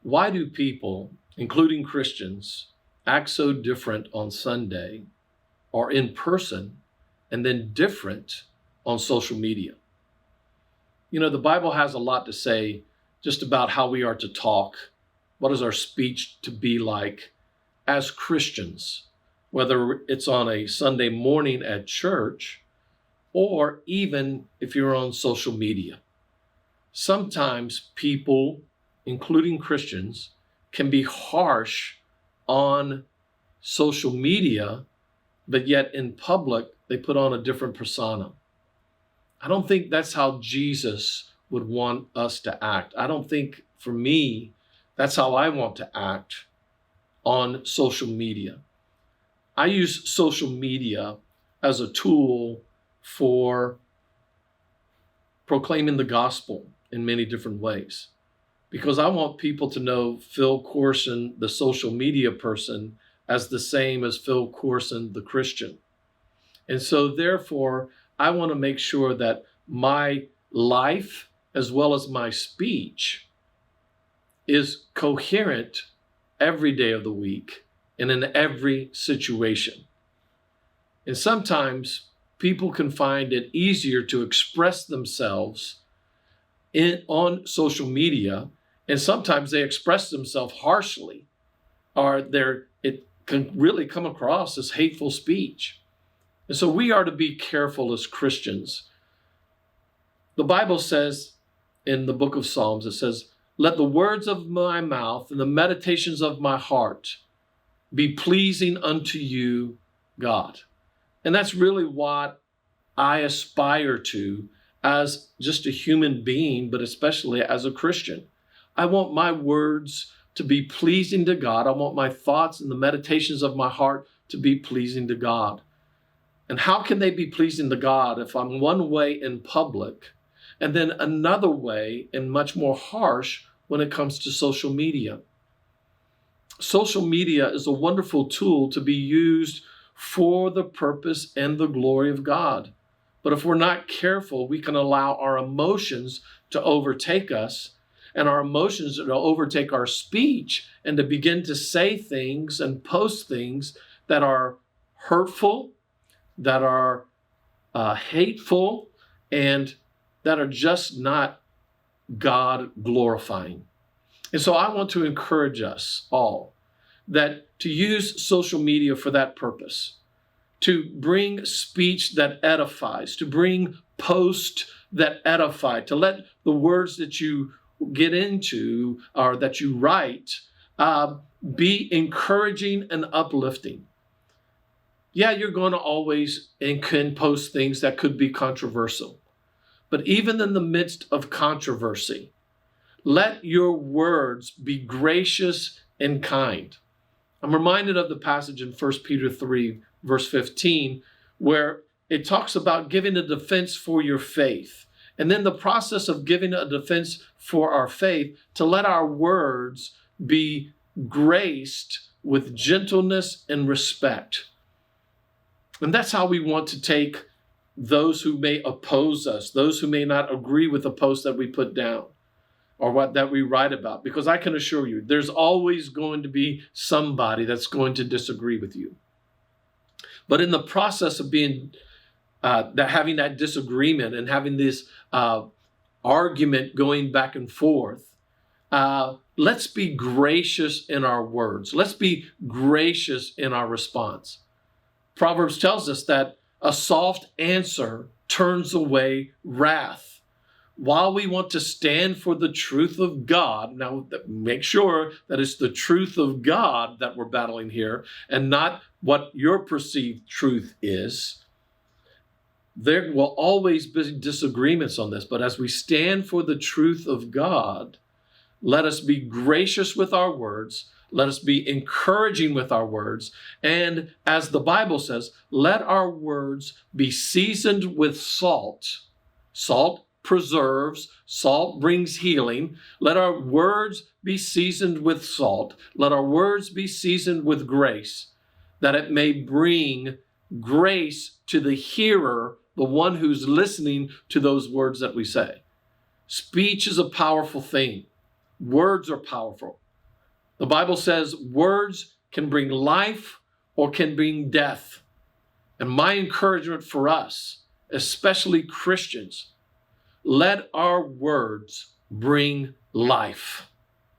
Why do people, including Christians, act so different on Sunday or in person and then different on social media? You know, the Bible has a lot to say just about how we are to talk. What is our speech to be like as Christians, whether it's on a Sunday morning at church or even if you're on social media. Sometimes people, including Christians, can be harsh on social media, but yet in public, they put on a different persona. I don't think that's how Jesus would want us to act. I don't think, for me, that's how I want to act on social media. I use social media as a tool for proclaiming the gospel in many different ways, because I want people to know Phil Corson, the social media person, as the same as Phil Corson, the Christian. And so therefore, I want to make sure that my life as well as my speech is coherent every day of the week and in every situation. And sometimes people can find it easier to express themselves on social media, and sometimes they express themselves harshly, or it can really come across as hateful speech. And so we are to be careful as Christians. The Bible says in the book of Psalms, it says, "Let the words of my mouth and the meditations of my heart be pleasing unto you, God." And that's really what I aspire to as just a human being, but especially as a Christian. I want my words to be pleasing to God. I want my thoughts and the meditations of my heart to be pleasing to God. And how can they be pleasing to God if I'm one way in public and then another way and much more harsh when it comes to social media? Social media is a wonderful tool to be used for the purpose and the glory of God. But if we're not careful, we can allow our emotions to overtake us, and our emotions to overtake our speech, and to begin to say things and post things that are hurtful, that are hateful, and that are just not God glorifying. And so I want to encourage us all that to use social media for that purpose, to bring speech that edifies, to bring posts that edify, to let the words that you get into or that you write be encouraging and uplifting. Yeah, you're going to always and can post things that could be controversial. But even in the midst of controversy, let your words be gracious and kind. I'm reminded of the passage in 1 Peter 3, verse 15, where it talks about giving a defense for your faith. And then the process of giving a defense for our faith, to let our words be graced with gentleness and respect. And that's how we want to take those who may oppose us, those who may not agree with the post that we put down or what that we write about. Because I can assure you, there's always going to be somebody that's going to disagree with you. But in the process of having that disagreement and having this argument going back and forth, let's be gracious in our words. Let's be gracious in our response. Proverbs tells us that a soft answer turns away wrath. While we want to stand for the truth of God, now make sure that it's the truth of God that we're battling here and not what your perceived truth is. There will always be disagreements on this, but as we stand for the truth of God, let us be gracious with our words. Let us be encouraging with our words. And as the Bible says, let our words be seasoned with salt. Salt preserves, salt brings healing. Let our words be seasoned with salt. Let our words be seasoned with grace, that it may bring grace to the hearer, the one who's listening to those words that we say. Speech is a powerful thing. Words are powerful. The Bible says words can bring life or can bring death. And my encouragement for us, especially Christians, let our words bring life.